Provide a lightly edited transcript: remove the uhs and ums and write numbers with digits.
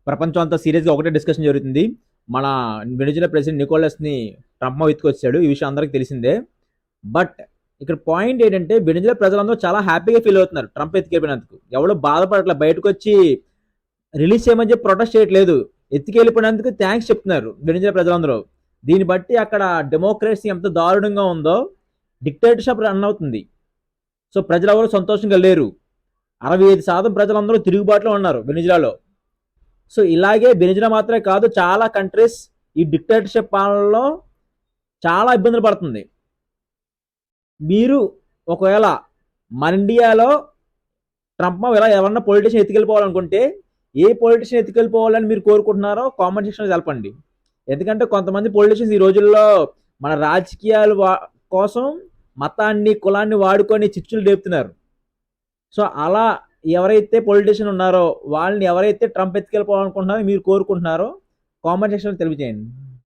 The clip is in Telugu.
ప్రపంచం అంతా సీరియస్గా ఒకటే డిస్కషన్ జరుగుతుంది. మన వెనిజులా ప్రెసిడెంట్ నికోలస్ని ట్రంప్ ఎత్తుకొచ్చాడు, ఈ విషయం అందరికీ తెలిసిందే. బట్ ఇక్కడ పాయింట్ ఏంటంటే వెనిజులా ప్రజలందరూ చాలా హ్యాపీగా ఫీల్ అవుతున్నారు ట్రంప్ ఎత్తుకెళ్ళినందుకు. ఎవడో బాధపడట్లా, బయటకు వచ్చి రిలీజ్ చేయమని చెప్పి ప్రొటెస్ట్ చేయట్లేదు, ఎత్తుకెళ్ళిపోయినందుకు థ్యాంక్స్ చెప్తున్నారు వెనిజులా ప్రజలందరూ. దీన్ని బట్టి అక్కడ డెమోక్రసీ ఎంత దారుణంగా ఉందో, డిక్టేటర్షిప్ రన్ అవుతుంది. సో ప్రజలు ఎవరు సంతోషంగా లేరు. 65% ప్రజలందరూ తిరుగుబాటులో ఉన్నారు వెనిజులాలో. సో ఇలాగే వెనిజులా మాత్రమే కాదు, చాలా కంట్రీస్ ఈ డిక్టేటర్షిప్ పాలనలో చాలా ఇబ్బందులు పడుతుంది. మీరు ఒకవేళ మన ఇండియాలో ట్రంప్ ఇలా ఎవరన్నా పొలిటీషియన్ ఎత్తుకెళ్ళిపోవాలనుకుంటే ఏ పొలిటీషియన్ ఎత్తుకెళ్ళిపోవాలని మీరు కోరుకుంటున్నారో కామెంట్ సెక్షన్లో తెలపండి. ఎందుకంటే కొంతమంది పొలిటీషియన్స్ ఈ రోజుల్లో మన రాజకీయాల కోసం మతాన్ని కులాన్ని వాడుకొని చిచ్చులు రేపుతున్నారు. సో అలా ఎవరైతే పొలిటీషియన్ ఉన్నారో వాళ్ళని ఎవరైతే ట్రంప్ ఎత్తుకెళ్ళిపోవాలనుకుంటున్నారో మీరు కోరుకుంటున్నారో కామెంట్ సెక్షన్లో తెలియజేయండి.